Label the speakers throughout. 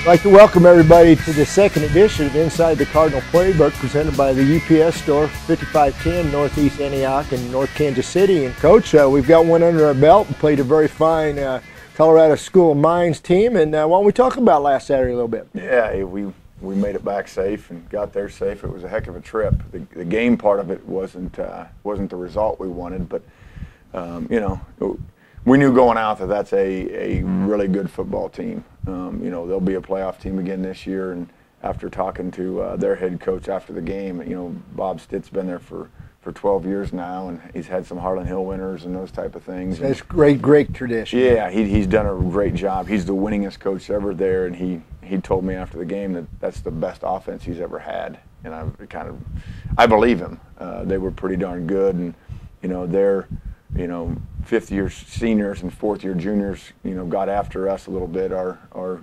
Speaker 1: I'd like to welcome everybody to the second edition of Inside the Cardinal Playbook, presented by the UPS store, 5510 Northeast Antioch in North Kansas City. And Coach, we've got one under our belt and played a very fine Colorado School of Mines team. And why don't we talk about last Saturday a little bit?
Speaker 2: Yeah, we made it back safe and got there safe. It was a heck of a trip. The game part of it wasn't the result we wanted, but we knew going out that that's a really good football team. They'll be a playoff team again this year, and after talking to their head coach after the game, Bob Stitt's been there for 12 years now, and he's had some Harlan Hill winners and those type of things.
Speaker 1: That's great tradition.
Speaker 2: Yeah, he's done a great job. He's the winningest coach ever there, and he told me after the game that that's the best offense he's ever had, and I believe him. They were pretty darn good, and they're fifth-year seniors and fourth-year juniors, got after us a little bit.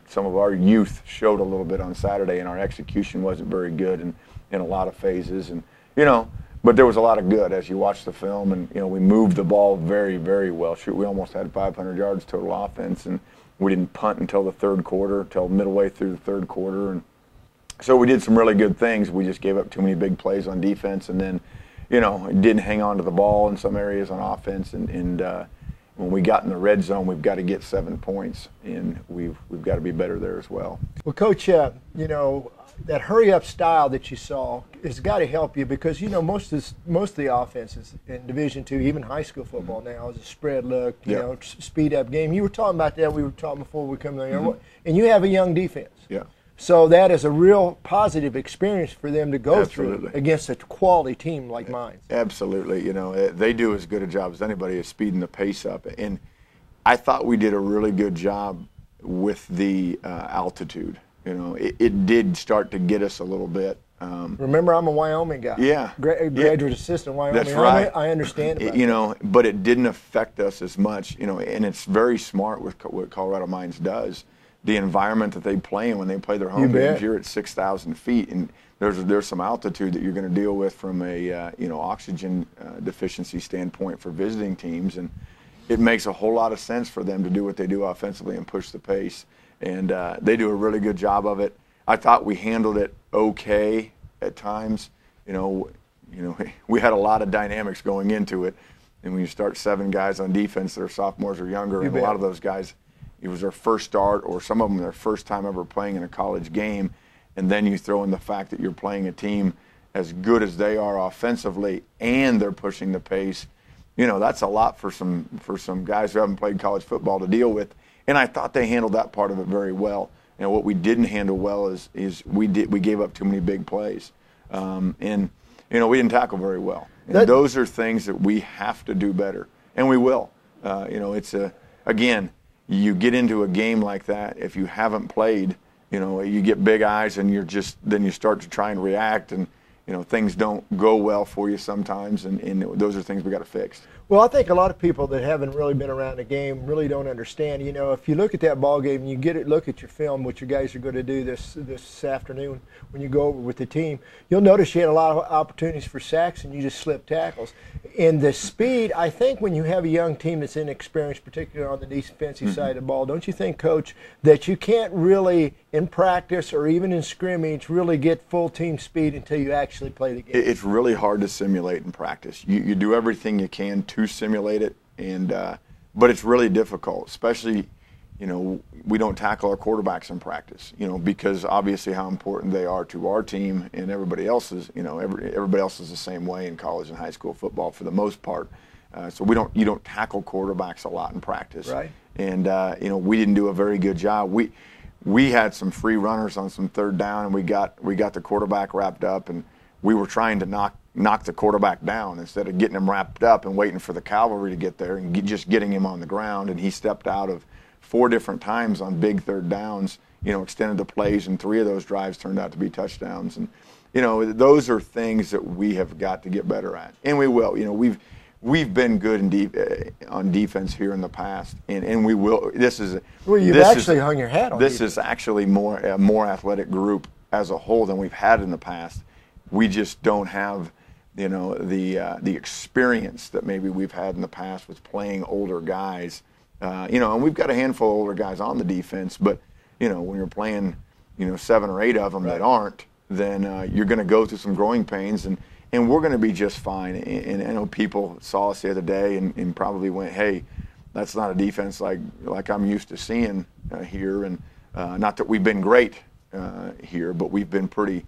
Speaker 2: Some of our youth showed a little bit on Saturday, and our execution wasn't very good in a lot of phases. And but there was a lot of good as you watch the film, and we moved the ball very, very well. We almost had 500 yards total offense, and we didn't punt until the third quarter, till midway through the third quarter, and so we did some really good things. We just gave up too many big plays on defense, and then didn't hang on to the ball in some areas on offense, and when we got in the red zone, we've got to get 7 points, and we've got to be better there as well.
Speaker 1: Well, Coach, that hurry-up style that you saw has got to help you because most of the offenses in Division II, even high school football now, is a spread look, speed-up game. You were talking about that. We were talking before we come there, and you have a young defense.
Speaker 2: Yeah.
Speaker 1: So that is a real positive experience for them to go through against a quality team like mine.
Speaker 2: Absolutely. They do as good a job as anybody at speeding the pace up. And I thought we did a really good job with the altitude. It did start to get us a little bit.
Speaker 1: Remember, I'm a Wyoming guy.
Speaker 2: Yeah.
Speaker 1: Graduate assistant Wyoming.
Speaker 2: That's right.
Speaker 1: I understand about that.
Speaker 2: But it didn't affect us as much. And it's very smart with what Colorado Mines does. The environment that they play in when they play their home games, you're at 6,000 feet, and there's some altitude that you're going to deal with from a oxygen deficiency standpoint for visiting teams, and it makes a whole lot of sense for them to do what they do offensively and push the pace, and they do a really good job of it. I thought we handled it okay at times. We had a lot of dynamics going into it, and when you start 7 guys on defense that are sophomores or younger, and a lot of those guys, it was their first start, or some of them their first time ever playing in a college game, and then you throw in the fact that you're playing a team as good as they are offensively, and they're pushing the pace. That's a lot for some guys who haven't played college football to deal with. And I thought they handled that part of it very well. And what we didn't handle well is we gave up too many big plays, and we didn't tackle very well. And those are things that we have to do better, and we will. Again. You get into a game like that, if you haven't played, you get big eyes, and then you start to try and react, and things don't go well for you sometimes, and those are things we got to fix.
Speaker 1: Well, I think a lot of people that haven't really been around the game really don't understand. If you look at that ball game and you look at your film, what you guys are going to do this afternoon when you go over with the team, you'll notice you had a lot of opportunities for sacks and you just slipped tackles. And the speed, I think when you have a young team that's inexperienced, particularly on the defensive side of the ball, don't you think, Coach, that you can't really, in practice or even in scrimmage, really get full team speed until you actually play the game?
Speaker 2: It's really hard to simulate in practice. You do everything you can to simulate it, but it's really difficult, especially, we don't tackle our quarterbacks in practice, because obviously how important they are to our team, and everybody else is, everybody else is the same way in college and high school football for the most part. So you don't tackle quarterbacks a lot in practice.
Speaker 1: Right.
Speaker 2: And, we didn't do a very good job. We had some free runners on some third down, and we got the quarterback wrapped up, and we were trying to knock the quarterback down instead of getting him wrapped up and waiting for the cavalry to get there and just getting him on the ground. And he stepped out of 4 different times on big third downs, extended the plays, and 3 of those drives turned out to be touchdowns. And, those are things that we have got to get better at. And we will. We've been good on defense here in the past, and we will.
Speaker 1: You've actually hung your hat on
Speaker 2: this. Is actually a more athletic group as a whole than we've had in the past. We just don't have, the experience that maybe we've had in the past with playing older guys. And we've got a handful of older guys on the defense, but when you're playing 7 or 8 of them that aren't, then you're going to go through some growing pains, and we're going to be just fine. And I know people saw us the other day and probably went, hey, that's not a defense like I'm used to seeing here. And not that we've been great here, but we've been pretty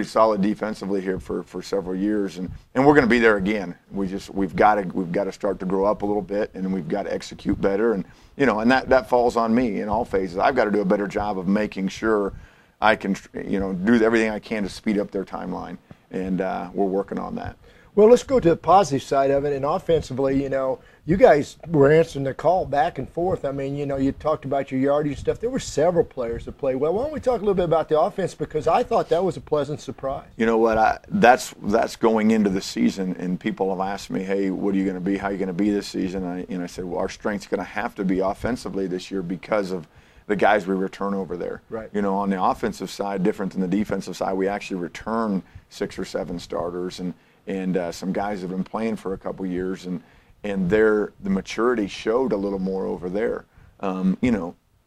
Speaker 2: solid defensively here for several years, and we're going to be there again. We've got to start to grow up a little bit, and we've got to execute better, and and that falls on me in all phases. I've got to do a better job of making sure I can do everything I can to speed up their timeline, and we're working on that.
Speaker 1: Well, let's go to the positive side of it. And offensively, you guys were answering the call back and forth. I mean, you talked about your yardage and stuff. There were several players that played well. Why don't we talk a little bit about the offense, because I thought that was a pleasant surprise.
Speaker 2: You know what? That's going into the season, and people have asked me, hey, what are you going to be? How are you going to be this season? I said, well, our strength's going to have to be offensively this year because of the guys we return over there.
Speaker 1: Right.
Speaker 2: On the offensive side, different than the defensive side, we actually return 6 or 7 starters and some guys have been playing for a couple years, and the maturity showed a little more over there.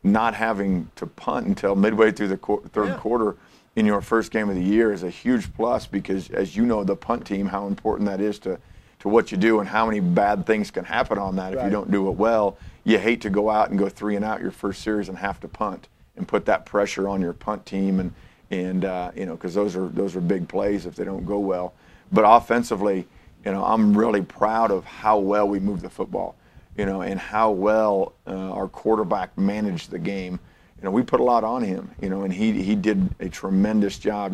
Speaker 2: Not having to punt until midway through the third quarter in your first game of the year is a huge plus, because as you know, the punt team, how important that is to what you do and how many bad things can happen on that if you don't do it well. You hate to go out and go 3 and out your first series and have to punt and put that pressure on your punt team, and because those are big plays if they don't go well. But offensively, I'm really proud of how well we moved the football, and how well our quarterback managed the game. We put a lot on him, and he did a tremendous job.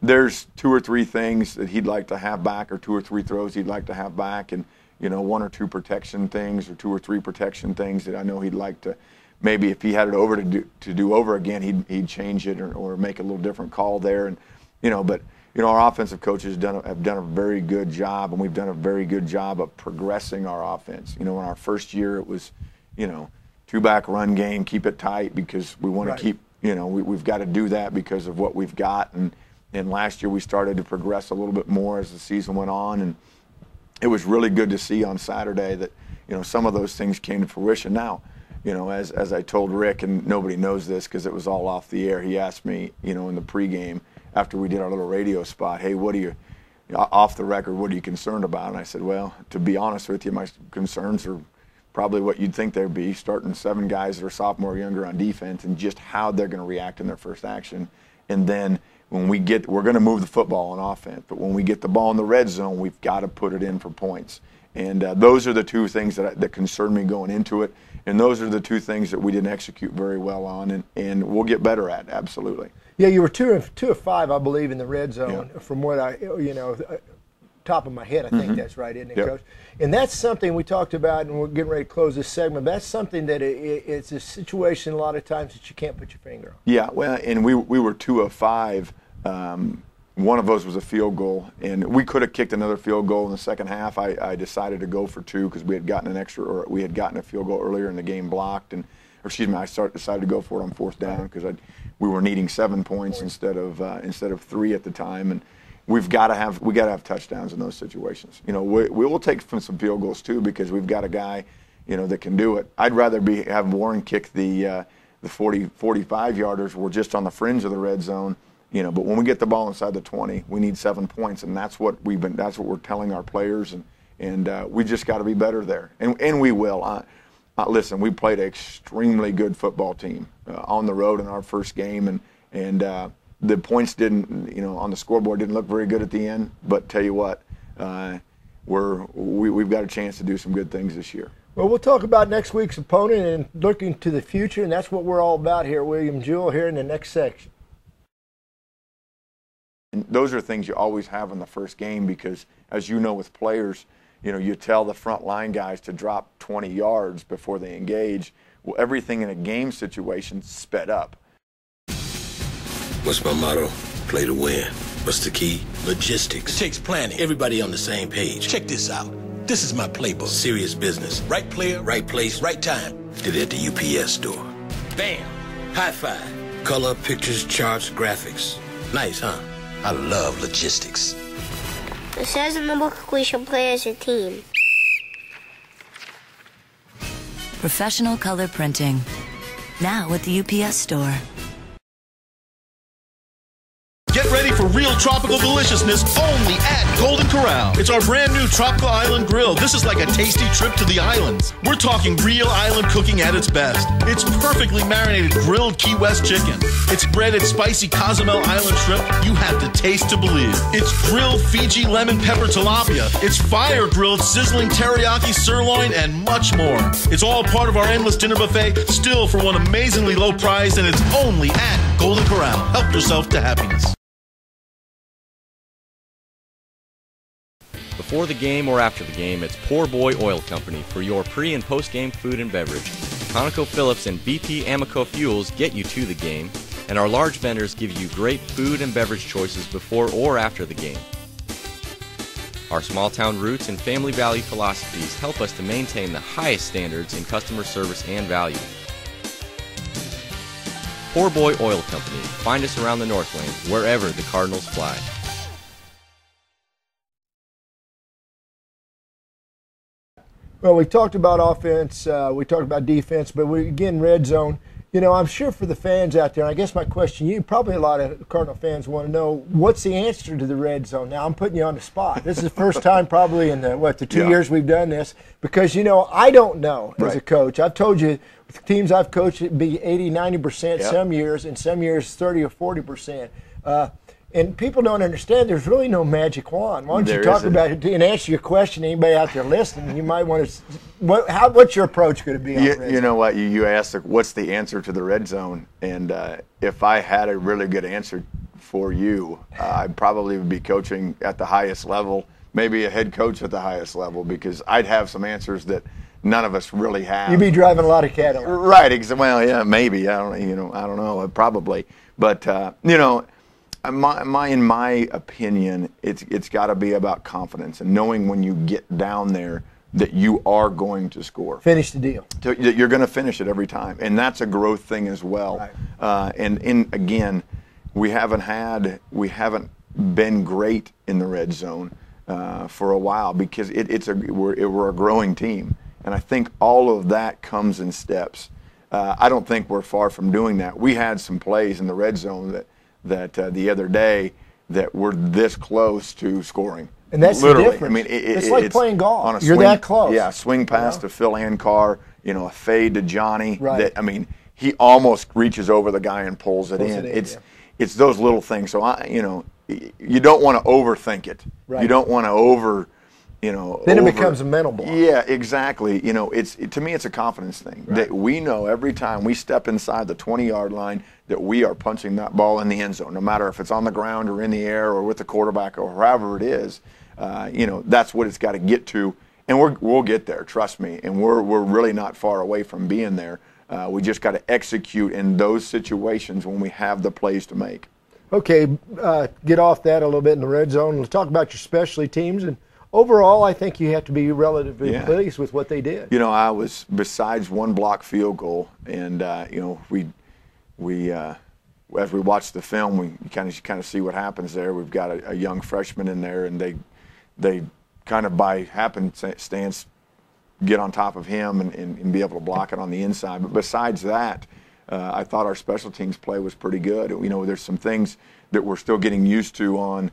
Speaker 2: There's 2 or 3 things that he'd like to have back, or 2 or 3 throws he'd like to have back, and 1 or 2 protection things, or 2 or 3 protection things that I know he'd like to. Maybe if he had it over to do over again, he'd change it or make a little different call there, and but. Our offensive coaches have done a very good job, and we've done a very good job of progressing our offense. In our first year, it was, 2-back run game, keep it tight, because we want to keep, we've got to do that because of what we've got. And last year we started to progress a little bit more as the season went on, and it was really good to see on Saturday that, some of those things came to fruition. Now, as I told Rick, and nobody knows this because it was all off the air, he asked me, in the pregame, after we did our little radio spot, hey, off the record, what are you concerned about? And I said, well, to be honest with you, my concerns are probably what you'd think they'd be, starting 7 guys that are sophomore or younger on defense, and just how they're going to react in their first action. And then when we're going to move the football on offense, but when we get the ball in the red zone, we've got to put it in for points. And those are the 2 things that concern me going into it. And those are the 2 things that we didn't execute very well on, and we'll get better at, absolutely.
Speaker 1: Yeah, you were 2 of 5, I believe, in the red zone. Yeah. From what I, top of my head, I think that's right, isn't it, Coach? And that's something we talked about, and we're getting ready to close this segment. That's something that it's a situation a lot of times that you can't put your finger on.
Speaker 2: Yeah, well, and we were 2 of 5. One of those was a field goal, and we could have kicked another field goal in the second half. I decided to go for 2 because we had gotten we had gotten a field goal earlier in the game blocked, I decided to go for it on 4th down because we were needing 7 points instead of 3 at the time, and we got to have touchdowns in those situations. We will take from some field goals too, because we've got a guy, that can do it. I'd rather have Warren kick the 45 yarders. We're just on the fringe of the red zone, but when we get the ball inside the 20, we need 7 points, and that's what we're telling our players, and we just got to be better there, and we will. Listen, we played an extremely good football team on the road in our first game, and the points didn't, on the scoreboard didn't look very good at the end. But tell you what, we've got a chance to do some good things this year.
Speaker 1: Well, we'll talk about next week's opponent and looking to the future, and that's what we're all about here, William Jewell, here in the next section.
Speaker 2: And those are things you always have in the first game, because, as you know, with players, you tell the front line guys to drop 20 yards before they engage. Well, everything in a game situation sped up.
Speaker 3: What's my motto? Play to win. What's the key? Logistics. It takes planning. Everybody on the same page. Check this out. This is my playbook. Serious business. Right player, right place, right time. Did it at the UPS store. Bam! High five. Color, pictures, charts, graphics. Nice, huh? I love logistics.
Speaker 4: It says in the book we should play as a team.
Speaker 5: Professional color printing. Now at the UPS store. ready for real tropical deliciousness only at Golden Corral. It's our brand new Tropical Island Grill. This is like a tasty trip to the islands. We're talking real island cooking at its best. It's perfectly marinated grilled Key West chicken. It's breaded spicy Cozumel Island shrimp you have to taste to believe. It's grilled Fiji lemon pepper tilapia. It's fire grilled sizzling teriyaki sirloin and much more. It's all part of our endless dinner buffet, still for one amazingly low price, and it's only at Golden Corral. Help yourself to happiness.
Speaker 6: Before the game or after the game, it's Poor Boy Oil Company for your pre- and post-game food and beverage. ConocoPhillips and BP Amoco Fuels get you to the game, and our large vendors give you great food and beverage choices before or after the game. Our small-town roots and family value philosophies help us to maintain the highest standards in customer service and value. Poor Boy Oil Company. Find us around the Northland, wherever the Cardinals fly.
Speaker 1: Well, we talked about offense, we talked about defense, but again, red zone. You know, I'm sure for the fans out there, I guess my question, probably a lot of Cardinal fans want to know, what's the answer to the red zone? Now, I'm putting you on the spot. This is the first time probably in the 2 years we've done this, because, you know, I don't know as a coach. I've told you, with the teams I've coached, it'd be 80, 90% some years, and some years 30 or 40%. And people don't understand there's really no magic wand. Why don't you talk about it and answer your question? Anybody out there listening, you might want to. What's your approach going to be on red zone?
Speaker 2: You know what? You asked, what's the answer to the red zone? And if I had a really good answer for you, I probably would be coaching at the highest level, maybe a head coach at the highest level, because I'd have some answers that none of us really have.
Speaker 1: You'd be driving a lot of Cadillacs.
Speaker 2: Right. Well, yeah, maybe. I don't know. Probably. But, you know, in my opinion, it's got to be about confidence and knowing when you get down there that you are going to score.
Speaker 1: Finish the deal.
Speaker 2: That you're going to finish it every time, and that's a growth thing as well. Right. Again, we haven't been great in the red zone for a while because we're a growing team, and I think all of that comes in steps. I don't think we're far from doing that. We had some plays in the red zone that the other day that were this close to scoring.
Speaker 1: And that's
Speaker 2: literally.
Speaker 1: The difference.
Speaker 2: I mean,
Speaker 1: it's like playing golf.
Speaker 2: On a
Speaker 1: You're
Speaker 2: swing,
Speaker 1: that close.
Speaker 2: Yeah, swing pass to Phil Ancar, a fade to Johnny.
Speaker 1: Right.
Speaker 2: He almost reaches over the guy and pulls it in. It's those little things. So you don't want to overthink it. Right. You don't want to then
Speaker 1: it becomes a mental block.
Speaker 2: Yeah, exactly. To me, it's a confidence thing. Right. That we know every time we step inside the 20-yard line that we are punching that ball in the end zone, no matter if it's on the ground or in the air or with the quarterback or however it is. That's what it's got to get to, and we'll get there. Trust me. And we're really not far away from being there. We just got to execute in those situations when we have the plays to make.
Speaker 1: Okay, get off that a little bit in the red zone. Let's talk about your specialty teams. And overall, I think you have to be relatively pleased with what they did.
Speaker 2: I was, besides one block field goal, and we as we watch the film, we kind of see what happens there. We've got a young freshman in there, and they kind of by happenstance get on top of him and be able to block it on the inside. But besides that, I thought our special teams play was pretty good. There's some things that we're still getting used to on.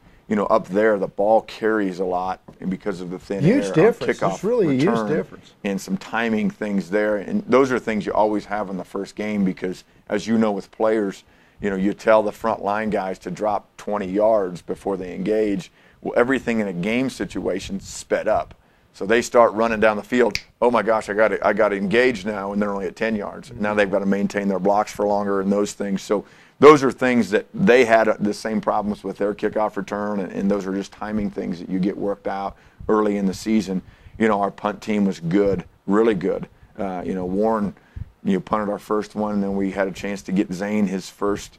Speaker 2: Up there, the ball carries a lot, and because of the thin air, kickoff,
Speaker 1: it's really
Speaker 2: return,
Speaker 1: a huge difference,
Speaker 2: and some timing things there. And those are things you always have in the first game because, as you know, with players, you tell the front line guys to drop 20 yards before they engage. Well, everything in a game situation sped up, so they start running down the field. Oh my gosh, I got to engage now, and they're only at 10 yards. Mm-hmm. Now they've got to maintain their blocks for longer and those things. So those are things that they had the same problems with their kickoff return, and those are just timing things that you get worked out early in the season. Our punt team was good, really good. Warren, punted our first one, and then we had a chance to get Zane his first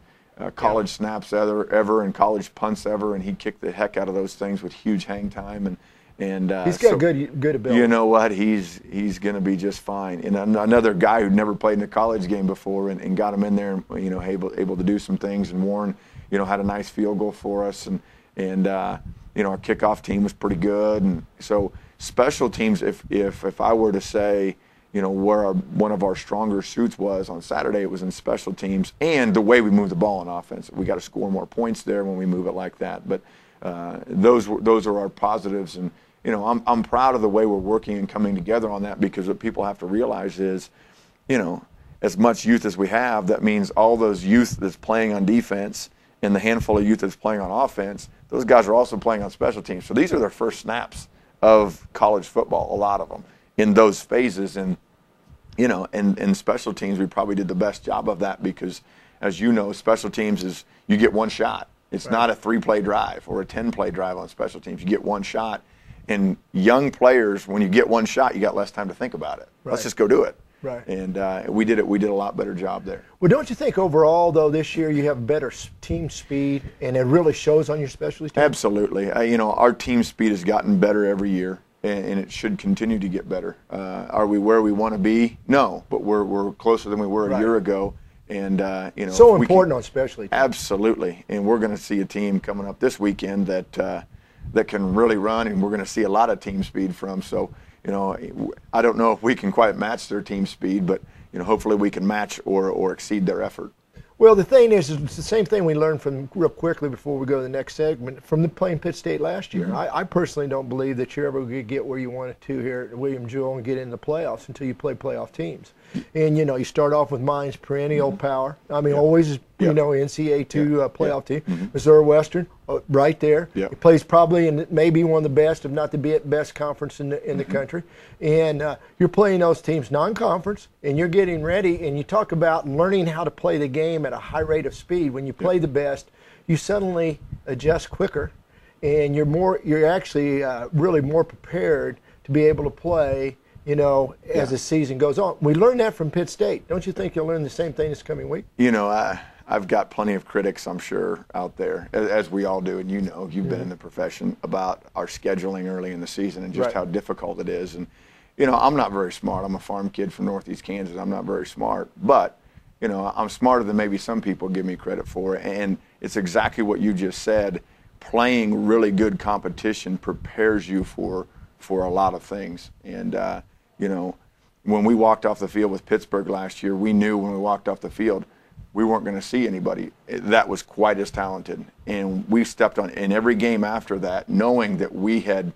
Speaker 2: college snaps ever and college punts ever, and he kicked the heck out of those things with huge hang time. And
Speaker 1: he's got good ability.
Speaker 2: You know what? He's going to be just fine. And another guy who'd never played in a college game before and got him in there, able to do some things. And Warren, had a nice field goal for us. And our kickoff team was pretty good. And so special teams, if I were to say, where one of our stronger suits was on Saturday. It was in special teams and the way we move the ball on offense. We got to score more points there when we move it like that. But those are our positives, and I'm proud of the way we're working and coming together on that, because what people have to realize is, as much youth as we have, that means all those youth that's playing on defense and the handful of youth that's playing on offense, those guys are also playing on special teams. So these are their first snaps of college football, a lot of them, in those phases. And, in special teams, we probably did the best job of that, because, as you know, special teams is you get one shot. It's not a 3-play drive or a 10-play drive on special teams. You get one shot. And young players, when you get one shot, you got less time to think about it. Right. Let's just go do it.
Speaker 1: Right.
Speaker 2: And we did a lot better job there.
Speaker 1: Well, don't you think overall, though, this year you have better team speed, and it really shows on your specialties team?
Speaker 2: Absolutely. Our team speed has gotten better every year, and it should continue to get better. Are we where we want to be? No, but we're closer than we were a year ago. And
Speaker 1: so important on specialty teams.
Speaker 2: Absolutely. And we're going to see a team coming up this weekend that can really run, and we're going to see a lot of team speed from. So, I don't know if we can quite match their team speed, but hopefully we can match or exceed their effort.
Speaker 1: Well, the thing is, it's the same thing we learned from, real quickly before we go to the next segment, from the playing Pitt State last year. Mm-hmm. I personally don't believe that you're ever going to get where you wanted to here at William Jewell and get in the playoffs until you play playoff teams. And, you start off with Mines, perennial power. I mean, always, NCAA playoff team. Mm-hmm. Missouri Western, right there. He plays probably in maybe one of the best, if not the best conference in the country. And you're playing those teams non-conference, and you're getting ready, and you talk about learning how to play the game at a high rate of speed. When you play the best, you suddenly adjust quicker, and you're actually really more prepared to be able to play as the season goes on. We learned that from Pitt State. Don't you think you'll learn the same thing this coming week?
Speaker 2: I've got plenty of critics, I'm sure, out there, as we all do, and you've been in the profession, about our scheduling early in the season and just how difficult it is. And, I'm not very smart. I'm a farm kid from Northeast Kansas. I'm not very smart. But, I'm smarter than maybe some people give me credit for. And it's exactly what you just said. Playing really good competition prepares you for a lot of things. And, when we walked off the field with Pittsburgh last year, we knew when we walked off the field we weren't going to see anybody that was quite as talented. And we stepped on in every game after that, knowing that we'd seen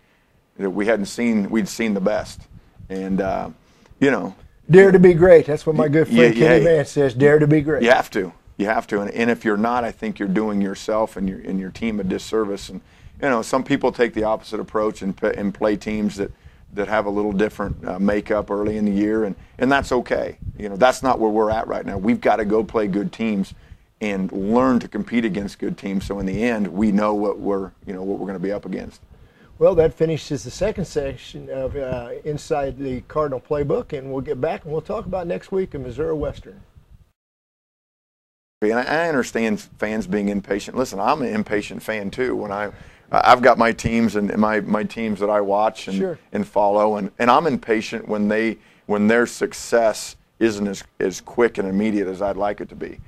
Speaker 2: the best. And
Speaker 1: dare to be great. That's what my good friend Kenny Vance says. Dare to be great.
Speaker 2: You have to. And if you're not, I think you're doing yourself and your team a disservice. And some people take the opposite approach and play teams that have a little different makeup early in the year, and that's okay. That's not where we're at right now. We've got to go play good teams and learn to compete against good teams. So in the end, we know what we're going to be up against.
Speaker 1: Well, that finishes the second section of Inside the Cardinal Playbook, and we'll get back and we'll talk about next week in Missouri Western.
Speaker 2: And I understand fans being impatient. Listen, I'm an impatient fan too. When I've got my teams and my teams that I watch and follow, and I'm impatient when their success isn't as quick and immediate as I'd like it to be.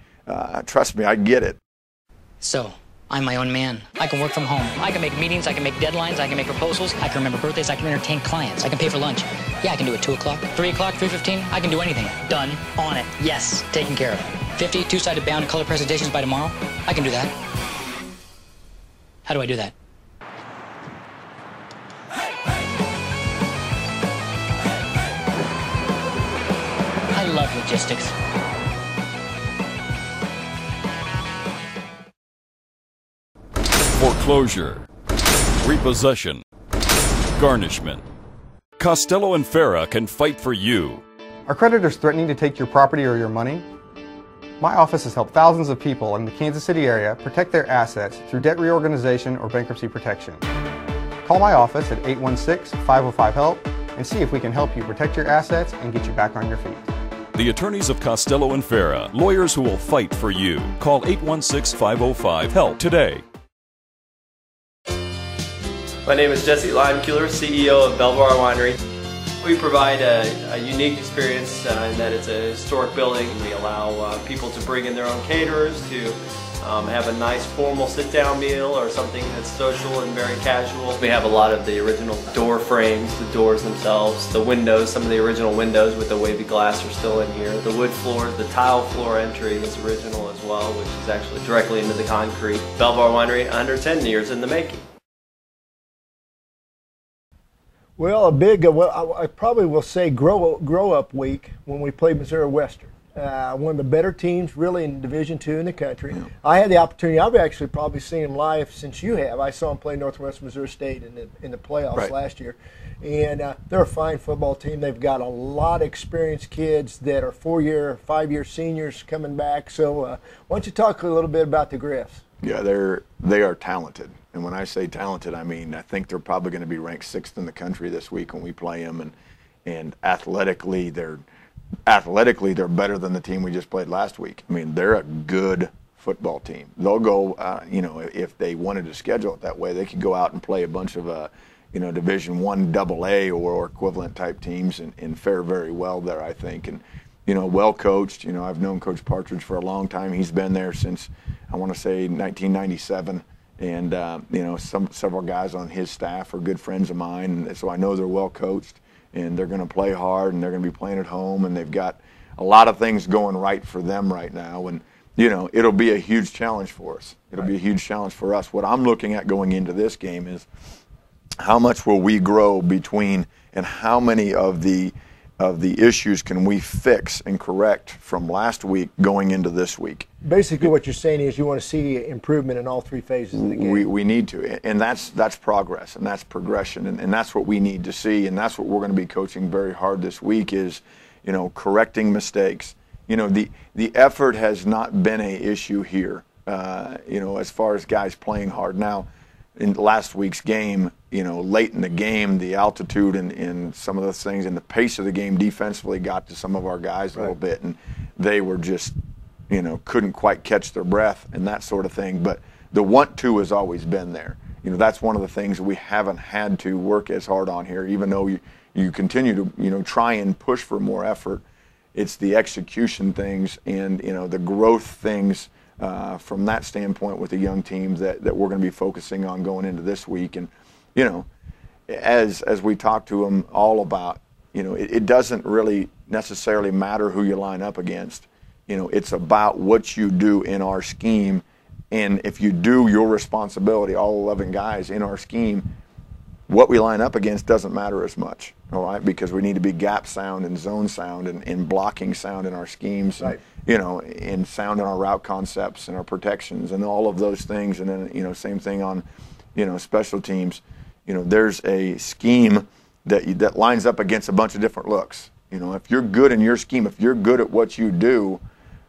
Speaker 2: Trust me, I get it.
Speaker 7: So, I'm my own man. I can work from home. I can make meetings, I can make deadlines, I can make proposals, I can remember birthdays, I can entertain clients, I can pay for lunch. Yeah, I can do it 2 o'clock, 3 o'clock, 3:15, I can do anything. Done, on it, yes, taken care of. 50 two-sided bound color presentations by tomorrow, I can do that. How do I do that? I love logistics.
Speaker 8: Foreclosure, repossession, garnishment. Costello and Farah can fight for you.
Speaker 9: Are creditors threatening to take your property or your money? My office has helped thousands of people in the Kansas City area protect their assets through debt reorganization or bankruptcy protection. Call my office at 816-505-HELP and see if we can help you protect your assets and get you back on your feet.
Speaker 8: The attorneys of Costello and Farah, lawyers who will fight for you. Call 816-505-HELP today.
Speaker 10: My name is Jesse Limekeeler, CEO of Belvoir Winery. We provide a unique experience in that it's a historic building. We allow people to bring in their own caterers to have a nice formal sit-down meal or something that's social and very casual. We have a lot of the original door frames, the doors themselves, the windows, some of the original windows with the wavy glass are still in here. The wood floors, the tile floor entry is original as well, which is actually directly into the concrete. Belvoir Winery, 110 years in the making.
Speaker 1: Well, I probably will say grow up week when we played Missouri Western. One of the better teams really in Division II in the country. Yeah. I had the opportunity, I've actually probably seen them live since you have. I saw them play Northwest Missouri State in the playoffs last year. And they're a fine football team. They've got a lot of experienced kids that are 4-year, 5-year seniors coming back. So why don't you talk a little bit about the Griffs?
Speaker 2: Yeah, they are talented. And when I say talented, I mean I think they're probably going to be ranked 6th in the country this week when we play them. And athletically, they're better than the team we just played last week. I mean, they're a good football team. They'll go, if they wanted to schedule it that way, they could go out and play a bunch of, Division I AA or equivalent type teams and fare very well there, I think. And, well coached. I've known Coach Partridge for a long time. He's been there since, I want to say, 1997. And, several guys on his staff are good friends of mine. And so I know they're well coached. And they're going to play hard, and they're going to be playing at home, and they've got a lot of things going right for them right now. And, it'll be a huge challenge for us. It'll be a huge challenge for us. What I'm looking at going into this game is how much will we grow between and how many of the issues can we fix and correct from last week going into this week.
Speaker 1: Basically what you're saying is you want to see improvement in all 3 phases of the game.
Speaker 2: We need to, and that's progress, and that's progression, and that's what we need to see, and that's what we're going to be coaching very hard this week is, correcting mistakes. The effort has not been an issue here, as far as guys playing hard. Now, in last week's game, late in the game, the altitude and some of those things and the pace of the game defensively got to some of our guys a little bit, and they were just, couldn't quite catch their breath and that sort of thing. But the want-to has always been there. That's one of the things that we haven't had to work as hard on here, even though you continue to, try and push for more effort. It's the execution things and, the growth things from that standpoint with the young teams that we're going to be focusing on going into this week. And, as we talk to them all about, it doesn't really necessarily matter who you line up against. It's about what you do in our scheme. And if you do your responsibility, all 11 guys in our scheme, what we line up against doesn't matter as much, all right? Because we need to be gap sound and zone sound and blocking sound in our schemes, right. And sound in our route concepts and our protections and all of those things. And then, same thing on, special teams. There's a scheme that lines up against a bunch of different looks. If you're good in your scheme, if you're good at what you do,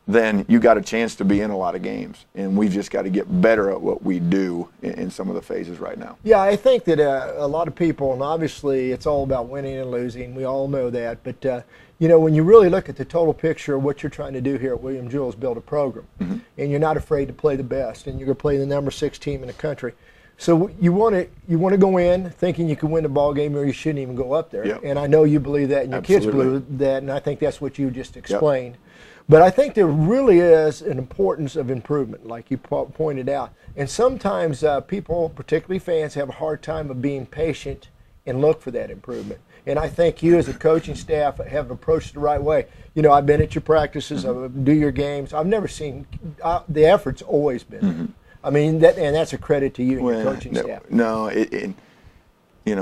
Speaker 2: then you got a chance to be in a lot of games. And we've just got to get better at what we do in some of the phases right now.
Speaker 1: Yeah, I think that a lot of people, and obviously it's all about winning and losing. We all know that. But, when you really look at the total picture of what you're trying to do here at William Jewell is build a program. Mm-hmm. And you're not afraid to play the best. And you're going to play the number 6 team in the country. So you want to go in thinking you can win the ball game, or you shouldn't even go up there. Yep. And I know you believe that, and your kids believe that, and I think that's what you just explained. Yep. But I think there really is an importance of improvement, like you pointed out. And sometimes people, particularly fans, have a hard time of being patient and look for that improvement. And I think you as a coaching staff have approached it the right way. I've been at your practices, I do your games. I've never seen the effort's always been there. Mm-hmm. I mean, that's a credit to you and your coaching staff.
Speaker 2: No,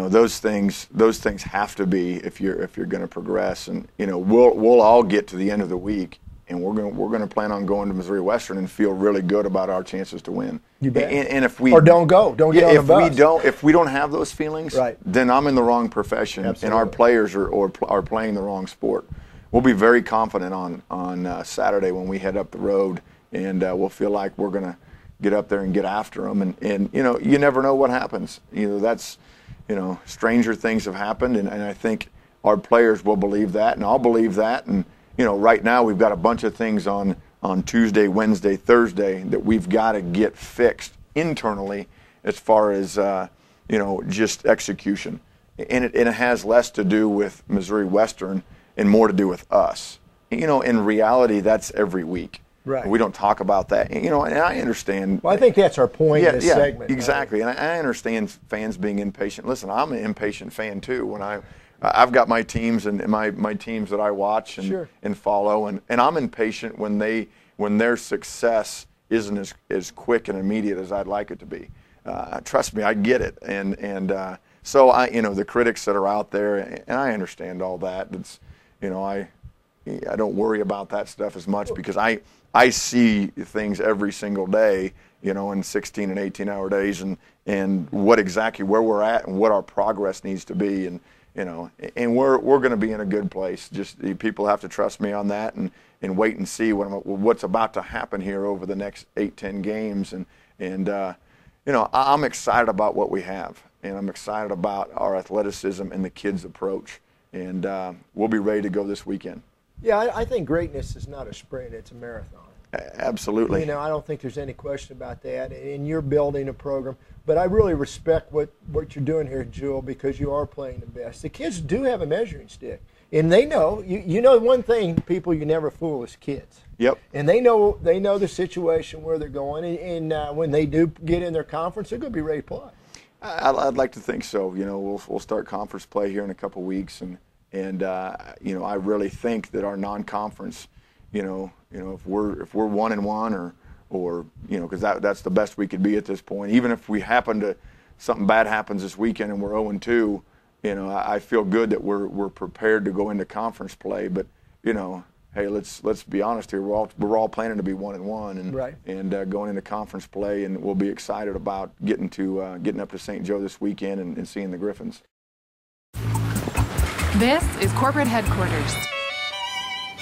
Speaker 2: those things have to be if you're going to progress. And we'll all get to the end of the week, and we're going to plan on going to Missouri Western and feel really good about our chances to win.
Speaker 1: You bet.
Speaker 2: And if we
Speaker 1: don't get on the bus.
Speaker 2: If we don't have those feelings, right, then I'm in the wrong profession. Absolutely. And our players are playing the wrong sport. We'll be very confident on Saturday when we head up the road, and we'll feel like we're going to get up there and get after them. And you never know what happens. That's stranger things have happened, and I think our players will believe that, and I'll believe that. And right now we've got a bunch of things on Tuesday, Wednesday, Thursday that we've got to get fixed internally as far as just execution. And it has less to do with Missouri Western and more to do with us. In reality, that's every week.
Speaker 1: Right.
Speaker 2: We don't talk about that. And, you know, and I understand.
Speaker 1: Well, I think that's our point in this segment.
Speaker 2: Exactly. And I understand fans being impatient. Listen, I'm an impatient fan too. When I've got my teams and my teams that I watch and follow, and I'm impatient when their success isn't as quick and immediate as I'd like it to be. Trust me, I get it. And so the critics that are out there, and I understand all that. It's, you know, I don't worry about that stuff as much because I see things every single day, you know, in 16 and 18-hour days, and what exactly where we're at and what our progress needs to be, and you know, and we're going to be in a good place. Just people have to trust me on that, and wait and see what's about to happen here over the next 8-10 games, and you know, I'm excited about what we have, and I'm excited about our athleticism and the kids' approach, and we'll be ready to go this weekend.
Speaker 1: Yeah, I think greatness is not a sprint, it's a marathon.
Speaker 2: Absolutely.
Speaker 1: You know, I don't think there's any question about that. And you're building a program. But I really respect what you're doing here, Jewel, because you are playing the best. The kids do have a measuring stick. And they know, you know one thing, people you never fool is kids.
Speaker 2: Yep.
Speaker 1: And they know the situation where they're going. And when they do get in their conference, they're going to be ready to play.
Speaker 2: I'd like to think so. You know, we'll start conference play here in a couple weeks. And you know, I really think that our non-conference, you know, if we're 1-1 or you know, because that's the best we could be at this point. Even if we something bad happens this weekend and we're 0-2, you know, I feel good that we're prepared to go into conference play. But you know, hey, let's be honest here. We're all planning to be 1-1 and going into conference play, and we'll be excited about getting up to St. Joe this weekend and seeing the Griffins.
Speaker 11: This is corporate headquarters.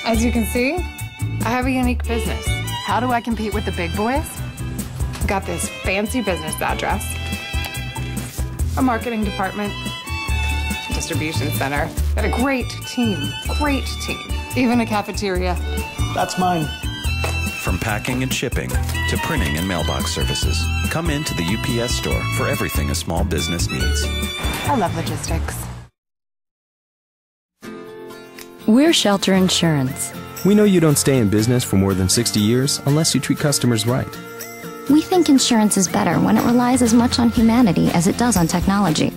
Speaker 11: As you can see, I have a unique business. How do I compete with the big boys? Got this fancy business address, a marketing department, a distribution center, got a great team, even a cafeteria.
Speaker 12: That's mine.
Speaker 13: From packing and shipping to printing and mailbox services, come into the UPS store for everything a small business needs.
Speaker 11: I love logistics.
Speaker 14: We're Shelter Insurance.
Speaker 15: We know you don't stay in business for more than 60 years unless you treat customers right.
Speaker 14: We think insurance is better when it relies as much on humanity as it does on technology.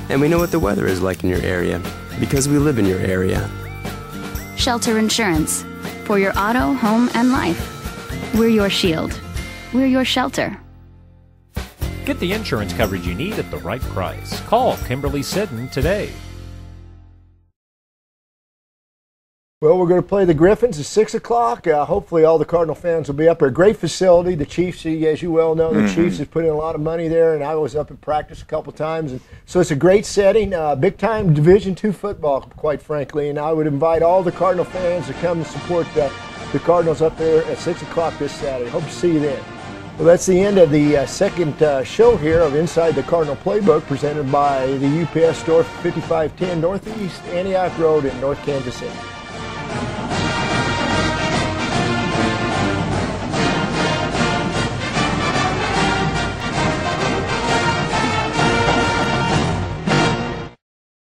Speaker 15: And we know what the weather is like in your area because we live in your area.
Speaker 14: Shelter Insurance. For your auto, home, and life. We're your shield. We're your shelter.
Speaker 16: Get the insurance coverage you need at the right price. Call Kimberly Sidden today.
Speaker 1: Well, we're going to play the Griffins at 6 o'clock. Hopefully all the Cardinal fans will be up there. Great facility. The Chiefs, as you well know, the Chiefs have put in a lot of money there, and I was up at practice a couple times. And so it's a great setting, big-time Division II football, quite frankly. And I would invite all the Cardinal fans to come and support the Cardinals up there at 6 o'clock this Saturday. Hope to see you then. Well, that's the end of the second show here of Inside the Cardinal Playbook, presented by the UPS store, 5510 Northeast Antioch Road in North Kansas City.